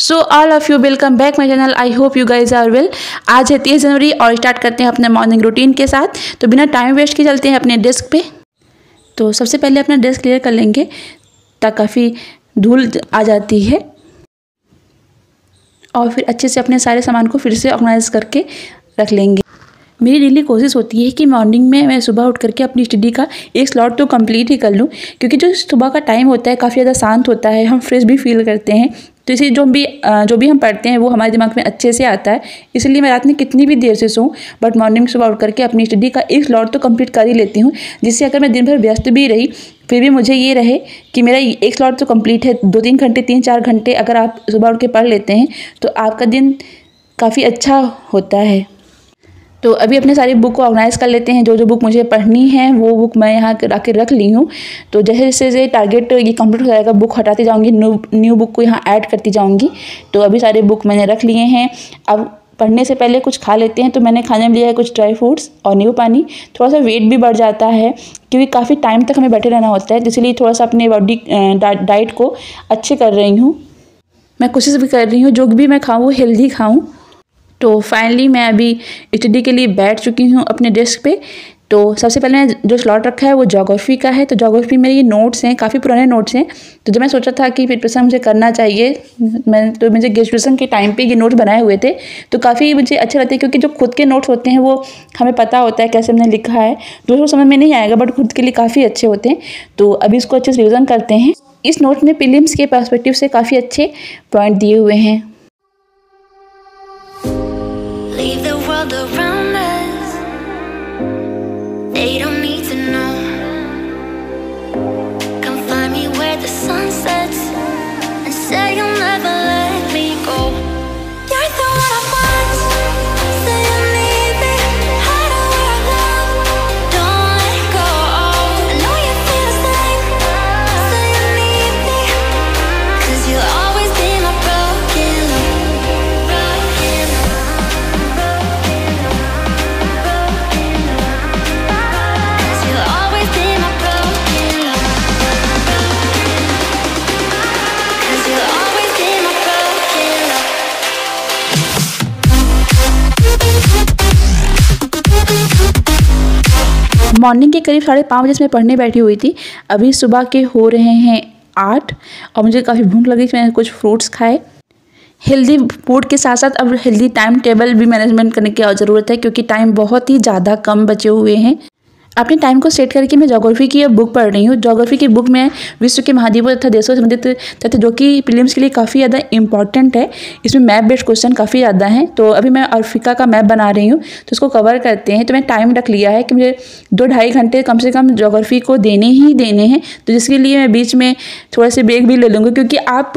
So all of you welcome back my channel. I hope you guys are well. आज है 30 जनवरी और start करते हैं अपने मॉर्निंग रूटीन के साथ। तो बिना टाइम वेस्ट के चलते हैं अपने डेस्क पे। तो सबसे पहले अपना डेस्क क्लियर कर लेंगे ताकि काफ़ी धूल आ जाती है, और फिर अच्छे से अपने सारे सामान को फिर से ऑर्गेनाइज करके रख लेंगे। मेरी डेली कोशिश होती है कि मॉर्निंग में मैं सुबह उठ करके अपनी स्टडी का एक स्लॉट तो कंप्लीट ही कर लूँ, क्योंकि जो सुबह का टाइम होता है काफ़ी ज़्यादा शांत होता है, हम फ्रेश भी फील करते हैं। तो इसी जो भी हम पढ़ते हैं वो हमारे दिमाग में अच्छे से आता है। इसलिए मैं रात में कितनी भी देर से सोऊं बट मॉर्निंग सुबह उठ करके अपनी स्टडी का एक स्लॉट तो कंप्लीट कर ही लेती हूँ, जिससे अगर मैं दिन भर व्यस्त भी रही फिर भी मुझे ये रहे कि मेरा एक स्लॉट तो कंप्लीट है। 2-3 घंटे 3-4 घंटे अगर आप सुबह उठ के पढ़ लेते हैं तो आपका दिन काफ़ी अच्छा होता है। तो अभी अपने सारी बुक को ऑर्गेनाइज़ कर लेते हैं। जो जो बुक मुझे पढ़नी है वो बुक मैं यहाँ आके रख ली हूँ। तो जैसे जैसे टारगेट ये कंप्लीट हो जाएगा बुक हटाती जाऊँगी, न्यू बुक को यहाँ ऐड करती जाऊँगी। तो अभी सारे बुक मैंने रख लिए हैं। अब पढ़ने से पहले कुछ खा लेते हैं। तो मैंने खाने में लिया है कुछ ड्राई फ्रूट्स और नींबू पानी। थोड़ा सा वेट भी बढ़ जाता है क्योंकि काफ़ी टाइम तक हमें बैठे रहना होता है, तो इसलिए थोड़ा सा अपने बॉडी डाइट को अच्छे कर रही हूँ। मैं कोशिश भी कर रही हूँ जो भी मैं खाऊँ वो हेल्दी खाऊँ। तो फाइनली मैं अभी स्टडी के लिए बैठ चुकी हूँ अपने डेस्क पे। तो सबसे पहले मैं जो स्लॉट रखा है वो ज्योग्राफी का है। तो ज्योग्राफी में ये नोट्स हैं, काफ़ी पुराने नोट्स हैं। तो जब मैं सोचा था कि प्रिपरेशन मुझे करना चाहिए, मुझे ग्रेजुएशन के टाइम पे ये नोट्स बनाए हुए थे, तो काफ़ी मुझे अच्छे लगते हैं क्योंकि जो खुद के नोट्स होते हैं वो हमें पता होता है कैसे हमने लिखा है। दूसरों समझ में नहीं आएगा बट खुद के लिए काफ़ी अच्छे होते हैं। तो अभी इसको अच्छे से रिविजन करते हैं। इस नोट में प्रीलिम्स के पर्सपेक्टिव से काफ़ी अच्छे पॉइंट दिए हुए हैं। Leave the world around us. They don't need to know. Come find me where the sun sets and say you'll never let me go. You're the one I want. Say you need me. Hide away our love. Don't let go. I know you feel the same. Say you need me. 'Cause you'll always be my broken love. Broken love. Morning के करीब 5:30 बजे से मैं पढ़ने बैठी हुई थी। अभी सुबह के हो रहे हैं 8 और मुझे काफ़ी भूख लगी। मैंने कुछ फ्रूट्स खाए। हेल्दी फूड के साथ साथ अब हेल्दी टाइम टेबल भी मैनेजमेंट करने की ज़रूरत है, क्योंकि टाइम बहुत ही ज़्यादा कम बचे हुए हैं। अपने टाइम को सेट करके मैं ज्योग्राफी की बुक पढ़ रही हूँ। ज्योग्राफी की बुक में विश्व के महाद्वीपों तथा देशों से संबंधित तथ्य जो कि प्रीलिम्स के लिए काफ़ी ज़्यादा इंपॉर्टेंट है। इसमें मैप बेस्ड क्वेश्चन काफ़ी ज़्यादा हैं। तो अभी मैं अफ्रीका का मैप बना रही हूँ, तो इसको कवर करते हैं। तो मैं टाइम रख लिया है कि मुझे 2-2.5 घंटे कम से कम ज्योग्राफी को देने हैं। तो जिसके लिए मैं बीच में थोड़ा से ब्रेक भी ले लूँगी, क्योंकि आप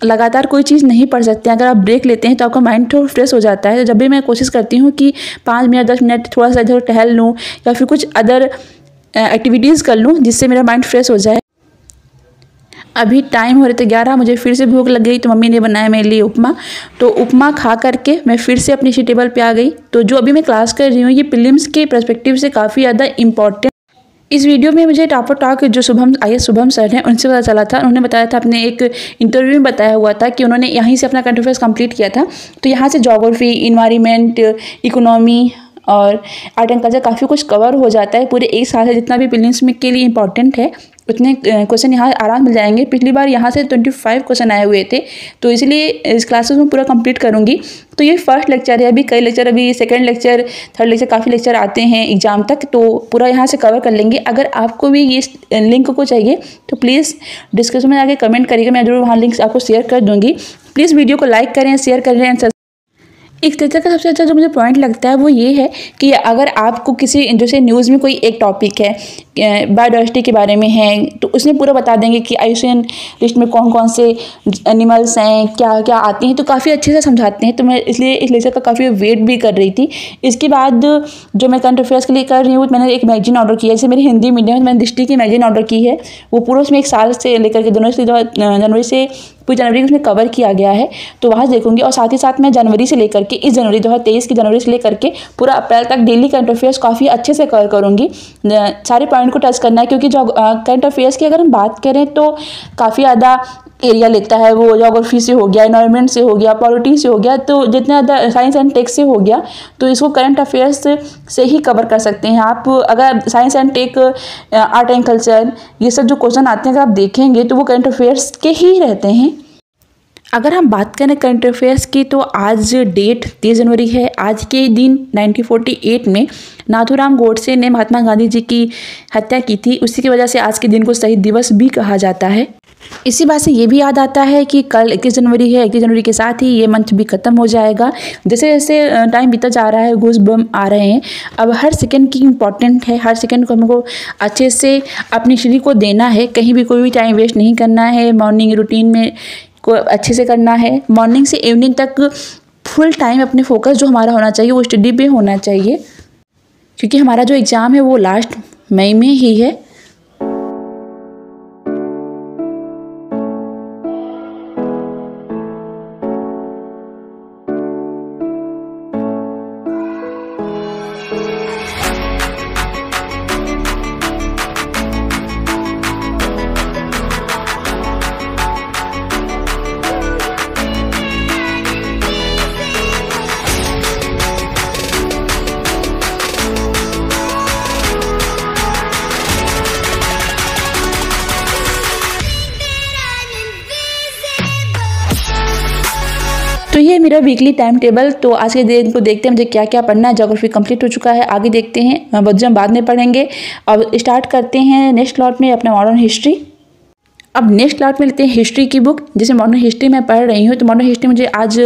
लगातार कोई चीज़ नहीं पढ़ सकते। अगर आप ब्रेक लेते हैं तो आपका माइंड थोड़ा फ्रेश हो जाता है। तो जब भी मैं कोशिश करती हूँ कि 5 मिनट 10 मिनट थोड़ा सा इधर टहल लूँ या फिर कुछ अदर एक्टिविटीज़ कर लूँ जिससे मेरा माइंड फ्रेश हो जाए। अभी टाइम हो रहे थे 11, मुझे फिर से भूख लग गई तो मम्मी ने बनाया मेरे लिए उपमा। तो उपमा खा करके मैं फिर से अपनी सीट टेबल पे आ गई। तो जो अभी मैं क्लास कर रही हूँ ये प्रीलिम्स के पर्सपेक्टिव से काफ़ी ज़्यादा इंपॉर्टेंट। इस वीडियो में मुझे टॉपर टॉक जो शुभम सर हैं उनसे पता चला था। उन्होंने बताया था, अपने एक इंटरव्यू में बताया हुआ था कि उन्होंने यहीं से अपना करंट अफेयर्स कंप्लीट किया था। तो यहाँ से ज्योग्राफी, इन्वायरमेंट, इकोनॉमी और आर्ट एंड कल्चर काफ़ी कुछ कवर हो जाता है पूरे एक साल से। जितना भी प्रीलिम्स में के लिए इंपॉर्टेंट है उतने क्वेश्चन यहाँ आराम मिल जाएंगे। पिछली बार यहाँ से 25 क्वेश्चन आए हुए थे, तो इसलिए इस क्लासेस में पूरा कंप्लीट करूँगी। तो ये फर्स्ट लेक्चर है। अभी कई लेक्चर, अभी सेकंड लेक्चर, थर्ड लेक्चर, काफ़ी लेक्चर आते हैं एग्जाम तक, तो पूरा यहाँ से कवर कर लेंगे। अगर आपको भी ये लिंक को चाहिए तो प्लीज़ डिस्क्रिप्शन में जाके कमेंट करिएगा, मैं जरूर वहाँ लिंक्स आपको शेयर कर दूँगी। प्लीज़ वीडियो को लाइक करें, शेयर करें। एक तरीके का सबसे अच्छा जो मुझे पॉइंट लगता है वो ये है कि अगर आपको किसी जैसे न्यूज़ में कोई एक टॉपिक है, बायोडाइवर्सिटी के बारे में है, तो उसमें पूरा बता देंगे कि आईयूसीएन लिस्ट में कौन कौन से एनिमल्स हैं, क्या क्या आते हैं। तो काफ़ी अच्छे से समझाते हैं। तो मैं इसलिए इस लेक्चर का काफ़ी वेट भी कर रही थी। इसके बाद जो मैं करंट अफेयर्स के लिए कर रही हूँ, मैंने एक मैगजीन ऑर्डर किया है। जैसे मेरी हिंदी मीडियम है, मैंने दृष्टि की मैगजीन ऑर्डर की है। वो पूरा उसमें 1 साल से लेकर के जनवरी से पूरी जनवरी उसमें कवर किया गया है, तो वहाँ देखूंगी। और साथ ही साथ मैं जनवरी से लेकर के इस जनवरी 2023 की जनवरी से लेकर के पूरा अप्रैल तक डेली करंट अफेयर्स काफ़ी अच्छे से कवर करूँगी। सारे पॉइंट को टच करना है, क्योंकि जो करंट अफेयर्स की अगर हम बात करें तो काफ़ी ज़्यादा एरिया लेता है, वो ज्योग्राफी से हो गया, एनवायरनमेंट से हो गया, पॉलिटी से हो गया, तो जितना ज़्यादा साइंस एंड टेक से हो गया, तो इसको करंट अफेयर्स से ही कवर कर सकते हैं आप। अगर science and tech, art and culture, ये सब जो क्वेश्चन आते हैं अगर आप देखेंगे तो वो करंट अफेयर्स के ही रहते हैं। अगर हम बात करें करंट अफेयर्स की, तो आज डेट 23 जनवरी है। आज के दिन 1948 में नाथूराम गोडसे ने महात्मा गांधी जी की हत्या की थी। उसी की वजह से आज के दिन को शहीद दिवस भी कहा जाता है। इसी बात से ये भी याद आता है कि कल 21 जनवरी है। 21 जनवरी के साथ ही ये मंथ भी ख़त्म हो जाएगा। जैसे जैसे टाइम बीता जा रहा है, गूज बम आ रहे हैं। अब हर सेकंड की इम्पोर्टेंट है, हर सेकंड को हमको अच्छे से अपनी शरीर को देना है। कहीं भी कोई भी टाइम वेस्ट नहीं करना है। मॉर्निंग रूटीन में को अच्छे से करना है। मॉर्निंग से इवनिंग तक फुल टाइम अपने फोकस जो हमारा होना चाहिए वो स्टडी पे होना चाहिए, क्योंकि हमारा जो एग्ज़ाम है वो लास्ट मई में ही है। तो ये मेरा वीकली टाइम टेबल। तो आज के दिन को देखते हैं मुझे क्या क्या पढ़ना है। ज्योग्राफी कंप्लीट हो चुका है, आगे देखते हैं, बच्चे बाद में पढ़ेंगे। अब स्टार्ट करते हैं नेक्स्ट लॉट में अपना मॉडर्न हिस्ट्री। अब नेक्स्ट क्लास में लेते हैं हिस्ट्री की बुक। जैसे मॉडर्न हिस्ट्री मैं पढ़ रही हूँ, तो मॉडर्न हिस्ट्री मुझे आज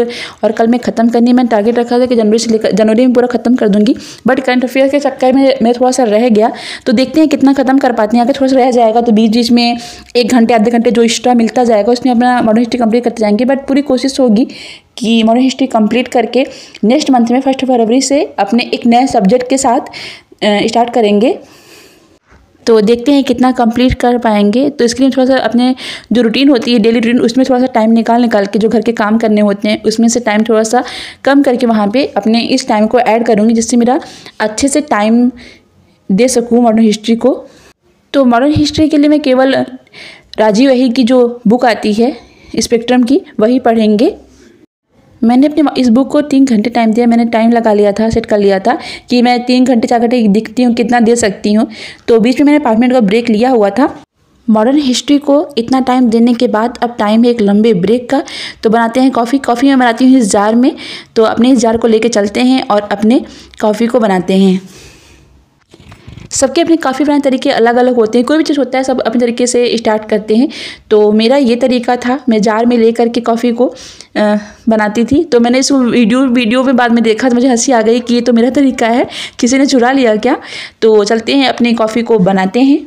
और कल में ख़त्म करनी है। मैंने टारगेट रखा था कि जनवरी में पूरा ख़त्म कर दूंगी, बट करंट अफेयर के चक्कर में मैं थोड़ा सा रह गया। तो देखते हैं कितना ख़त्म कर पाते हैं। अगर थोड़ा सा रह जाएगा तो बीच बीच में 1 घंटे आधे घंटे जो एक्स्ट्रा मिलता जाएगा उसमें अपना मॉडर्न हिस्ट्री कंप्लीट करते जाएंगे। बट पूरी कोशिश होगी कि मॉडर्न हिस्ट्री कंप्लीट करके नेक्स्ट मंथ में 1 फरवरी से अपने एक नए सब्जेक्ट के साथ स्टार्ट करेंगे। तो देखते हैं कितना कंप्लीट कर पाएंगे। तो इसके लिए थोड़ा सा अपने जो रूटीन होती है डेली रूटीन, उसमें थोड़ा सा टाइम निकाल के जो घर के काम करने होते हैं उसमें से टाइम थोड़ा सा कम करके वहाँ पे अपने इस टाइम को ऐड करूँगी, जिससे मेरा अच्छे से टाइम दे सकूँ मॉडर्न हिस्ट्री को। तो मॉडर्न हिस्ट्री के लिए मैं केवल राजीव वही की जो बुक आती है स्पेक्ट्रम की वही पढ़ेंगे। मैंने अपने इस बुक को 3 घंटे टाइम दिया। मैंने टाइम लगा लिया था, सेट कर लिया था कि मैं 3 घंटे 4 घंटे दिखती हूँ कितना दे सकती हूँ। तो बीच में मैंने 5 मिनट का ब्रेक लिया हुआ था। मॉडर्न हिस्ट्री को इतना टाइम देने के बाद अब टाइम है एक लंबे ब्रेक का। तो बनाते हैं कॉफ़ी। कॉफ़ी मैं बनाती हूँ इस जार में। तो अपने इस जार को लेके चलते हैं और अपने कॉफ़ी को बनाते हैं। सबके अपने काफ़ी बनाने तरीके अलग अलग होते हैं। कोई भी चीज़ होता है सब अपने तरीके से स्टार्ट करते हैं। तो मेरा ये तरीका था, मैं जार में ले करके कॉफ़ी को बनाती थी। तो मैंने इस वीडियो में बाद में देखा तो मुझे हंसी आ गई कि ये तो मेरा तरीका है, किसी ने चुरा लिया क्या। तो चलते हैं अपनी कॉफ़ी को बनाते हैं।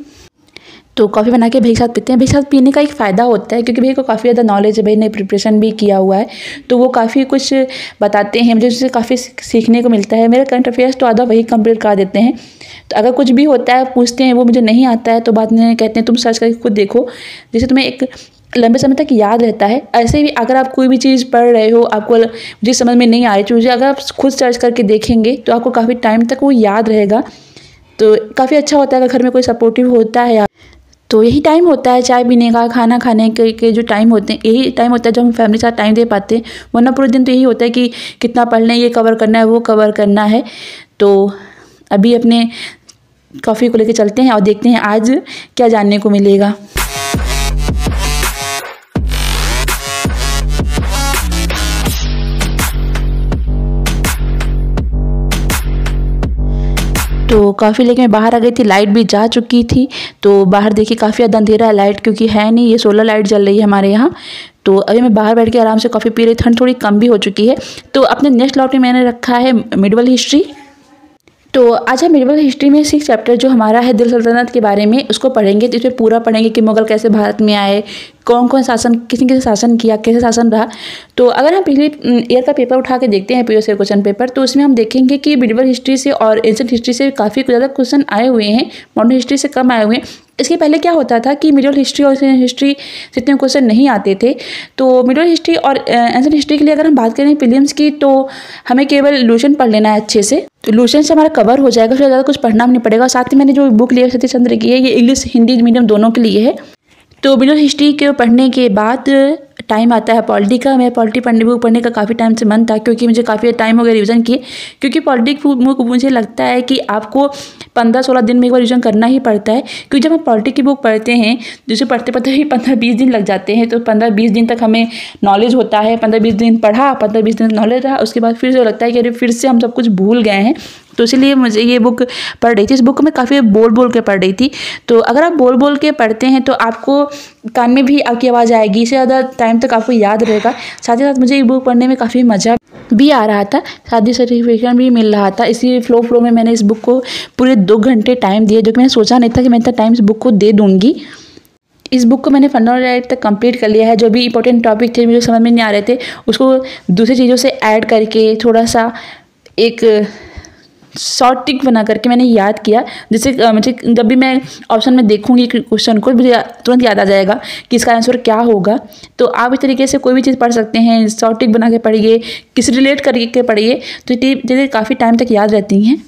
तो कॉफ़ी बना के भाई के साथ पीते हैं। भाई के साथ पीने का एक फ़ायदा होता है क्योंकि भाई को काफ़ी ज़्यादा नॉलेज है, भाई ने प्रिपरेशन भी किया हुआ है, तो वो काफ़ी कुछ बताते हैं मुझे, उससे काफ़ी सीखने को मिलता है। मेरा करंट अफेयर्स तो आधा वही कंप्लीट करा देते हैं। तो अगर कुछ भी होता है पूछते हैं, वो मुझे नहीं आता है तो बाद में कहते हैं तुम सर्च करके खुद देखो, जिससे तुम्हें एक लंबे समय तक याद रहता है। ऐसे भी अगर आप कोई भी चीज़ पढ़ रहे हो, आपको जिस समझ में नहीं आ रही चीज़ें, अगर आप खुद सर्च करके देखेंगे तो आपको काफ़ी टाइम तक वो याद रहेगा। तो काफ़ी अच्छा होता है अगर घर में कोई सपोर्टिव होता है। तो यही टाइम होता है चाय पीने का, खाना खाने के जो टाइम होते हैं, यही टाइम होता है जब हम फैमिली के साथ टाइम दे पाते हैं। वरना पूरे दिन तो यही होता है कि कितना पढ़ना है, ये कवर करना है, वो कवर करना है। तो अभी अपने कॉफ़ी को लेकर चलते हैं और देखते हैं आज क्या जानने को मिलेगा। तो कॉफ़ी लेके मैं बाहर आ गई थी, लाइट भी जा चुकी थी। तो बाहर देखिए काफ़ी ज़्यादा अंधेरा है, लाइट क्योंकि है नहीं, ये सोलर लाइट जल रही है हमारे यहाँ। तो अभी मैं बाहर बैठ के आराम से कॉफ़ी पी रही, ठंड थोड़ी कम भी हो चुकी है। तो अपने नेक्स्ट लॉट में मैंने रखा है मिडिवल हिस्ट्री। तो आज हम मिडिवल हिस्ट्री में 6 चैप्टर जो हमारा है दिल्ली सल्तनत के बारे में उसको पढ़ेंगे। तो इसमें पूरा पढ़ेंगे कि मुगल कैसे भारत में आए, कौन कौन शासन, किसने कैसे शासन किया, कैसे शासन रहा। तो अगर हम पिछले ईयर का पेपर उठा के देखते हैं पीओ से क्वेश्चन पेपर, तो उसमें हम देखेंगे कि मिडिवल हिस्ट्री से और एंशिएंट हिस्ट्री से काफ़ी ज़्यादा क्वेश्चन आए हुए हैं, मॉडर्न हिस्ट्री से कम आए हुए हैं। इसके पहले क्या होता था कि मिडिवल हिस्ट्री और एंशिएंट हिस्ट्री से इतने क्वेश्चन नहीं आते थे। तो मिडिवल हिस्ट्री और एंशिएंट हिस्ट्री के लिए अगर हम बात करें प्रीलिम्स की, तो हमें केवल लुसेंट पढ़ लेना है अच्छे से। तो लुसेंट से हमारा कवर हो जाएगा, फिर ज़्यादा कुछ पढ़ना भी नहीं पड़ेगा। साथ ही मैंने जो बुक लिया सतीश चंद्र की है, ये इंग्लिश हिंदी मीडियम दोनों के लिए है। तो मिडिल हिस्ट्री के पढ़ने के बाद टाइम आता है पॉलिटी का। मैं पॉलिटी बुक पढ़ने का काफ़ी टाइम से मन था, क्योंकि मुझे काफ़ी टाइम हो गया रिवीजन किए। क्योंकि पॉलिटी बुक मुझे लगता है कि आपको 15-16 दिन में एक बार रिवीजन करना ही पड़ता है। क्योंकि जब हम पॉलिटी की बुक पढ़ते हैं, जिसे पढ़ते पढ़ते ही 15-20 दिन लग जाते हैं, तो 15-20 दिन तक हमें नॉलेज होता है। 15-20 दिन पढ़ा, 15-20 दिन नॉलेज रहा, उसके बाद फिर से लगता है कि अरे फिर से हम सब कुछ भूल गए हैं। तो इसलिए मुझे ये बुक पढ़ रही थी। इस बुक में काफ़ी बोल के पढ़ रही थी। तो अगर आप बोल के पढ़ते हैं तो आपको कान में भी आपकी आवाज़ आएगी, इससे ज़्यादा टाइम तक आपको याद रहेगा। साथ ही साथ मुझे ये बुक पढ़ने में काफ़ी मज़ा भी आ रहा था, साथ ही सर्टिफिकेशन भी मिल रहा था। इसी फ्लो में मैंने इस बुक को पूरे 2 घंटे टाइम दिए, जो कि मैंने सोचा नहीं था कि मैं इतना टाइम इस बुक को दे दूँगी। इस बुक को मैंने फंडामेंटल राइट तक कंप्लीट कर लिया है। जो भी इंपॉर्टेंट टॉपिक थे मुझे समझ में नहीं आ रहे थे, उसको दूसरी चीज़ों से ऐड करके थोड़ा सा एक शॉर्ट टिक बना करके मैंने याद किया, जिससे मुझे जब भी मैं ऑप्शन में देखूंगी क्वेश्चन को, मुझे तुरंत याद आ जाएगा कि इसका आंसर क्या होगा। तो आप इस तरीके से कोई भी चीज़ पढ़ सकते हैं, शॉर्ट टिक बना के पढ़िए, किसी रिलेट करके पढ़िए, तो चीज़ें काफ़ी टाइम तक याद रहती हैं।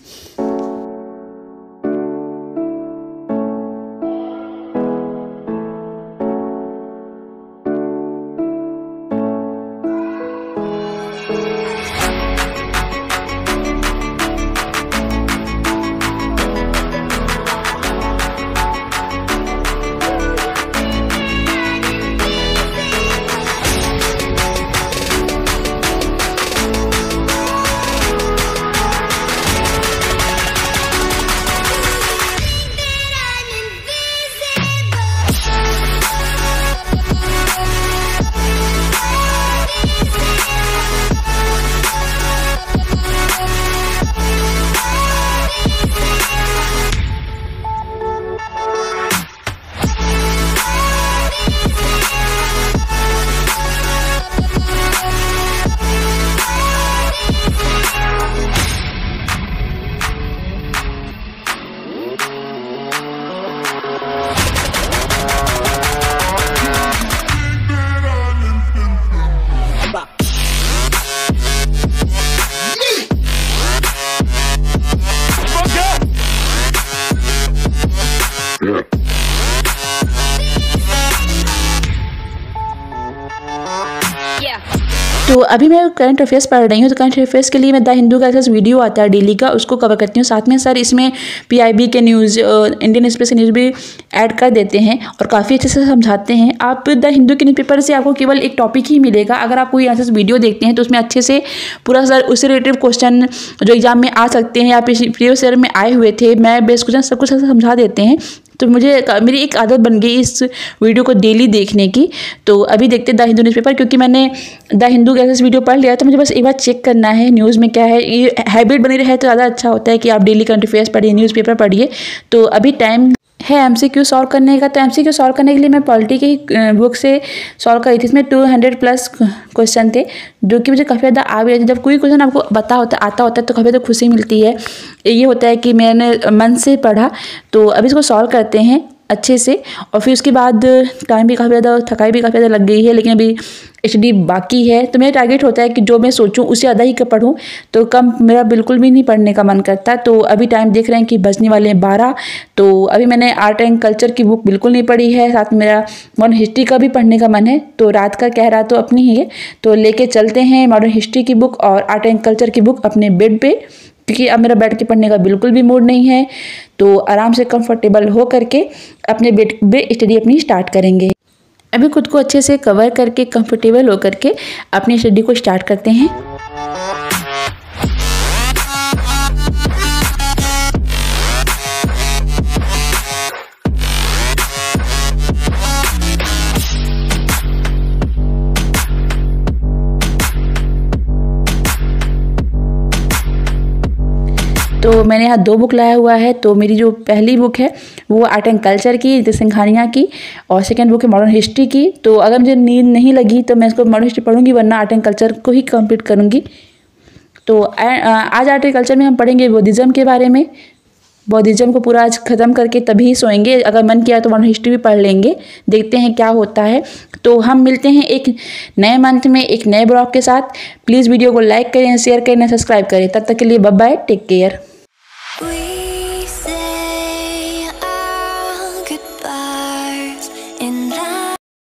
तो अभी मैं करंट अफेयर्स पढ़ रही हूँ। तो करंट अफेयर्स के लिए मैं द हिंदू का ऐसा वीडियो आता है डेली का, उसको कवर करती हूँ। साथ में सर इसमें PIB के न्यूज़, इंडियन एक्सप्रेस के न्यूज़ भी ऐड कर देते हैं और काफ़ी अच्छे से समझाते हैं। आप द हिंदू के न्यूज़पेपर से आपको केवल एक टॉपिक ही मिलेगा। अगर आप कोई ऐसा वीडियो देखते हैं तो उसमें अच्छे से पूरा सर उससे रिलेटेड क्वेश्चन जो एग्जाम में आ सकते हैं या प्रीवियस ईयर में आए हुए थे, मैं बेस्ट क्वेश्चन सब कुछ ऐसा समझा देते हैं। तो मेरी एक आदत बन गई इस वीडियो को डेली देखने की। तो अभी देखते द हिंदू न्यूज़पेपर, क्योंकि मैंने द हिंदू का वीडियो पढ़ लिया, तो मुझे बस एक बार चेक करना है न्यूज़ में क्या है। ये हैबिट बनी रहे तो ज़्यादा अच्छा होता है कि आप डेली करंट अफेयर्स पढ़िए, न्यूज़पेपर पढ़िए। तो अभी टाइम है MCQ सॉल्व करने का। तो MCQ सॉल्व करने के लिए मैं पॉलिटी की बुक से सॉल्व करी थी। इसमें 200+ क्वेश्चन थे, जो कि मुझे काफ़ी ज़्यादा आ गए थे। जब कोई क्वेश्चन आपको आता होता है तो काफ़ी ज़्यादा खुशी मिलती है। ये होता है कि मैंने मन से पढ़ा। तो अभी इसको सॉल्व करते हैं अच्छे से, और फिर उसके बाद टाइम भी काफ़ी ज़्यादा, थकाई भी काफ़ी ज़्यादा लग गई है, लेकिन अभी HD बाकी है। तो मेरा टारगेट होता है कि जो मैं सोचूं उससे ज़्यादा ही पढ़ूं, तो कम मेरा बिल्कुल भी नहीं पढ़ने का मन करता। तो अभी टाइम देख रहे हैं कि बजने वाले हैं 12। तो अभी मैंने आर्ट एंड कल्चर की बुक बिल्कुल नहीं पढ़ी है, साथ में मेरा मॉडर्न हिस्ट्री का भी पढ़ने का मन है। तो रात का कह रहा तो अपनी ही है, तो लेके चलते हैं मॉडर्न हिस्ट्री की बुक और आर्ट एंड कल्चर की बुक अपने बेड पे, क्योंकि अब मेरा बैठ के पढ़ने का बिल्कुल भी मूड नहीं है। तो आराम से कंफर्टेबल हो करके अपने बेड पे स्टडी अपनी स्टार्ट करेंगे। अभी खुद को अच्छे से कवर करके कंफर्टेबल हो करके अपनी स्टडी को स्टार्ट करते हैं। तो मैंने यहाँ 2 बुक लाया हुआ है। तो मेरी जो पहली बुक है वो आर्ट एंड कल्चर की, रितेश सिंघानिया की, और सेकंड बुक है मॉडर्न हिस्ट्री की। तो अगर मुझे नींद नहीं लगी तो मैं इसको मॉडर्न हिस्ट्री पढ़ूंगी, वरना आर्ट एंड कल्चर को ही कंप्लीट करूंगी। तो आज आर्ट एंड कल्चर में हम पढ़ेंगे बौद्धिज्म के बारे में। बौद्धिज्म को पूरा आज ख़त्म करके तभी सोएंगे। अगर मन किया तो मॉडर्न हिस्ट्री भी पढ़ लेंगे, देखते हैं क्या होता है। तो हम मिलते हैं एक नए मंथ में एक नए ब्लॉग के साथ। प्लीज़ वीडियो को लाइक करें, शेयर करें, सब्सक्राइब करें। तब तक के लिए बाय बाय, टेक केयर।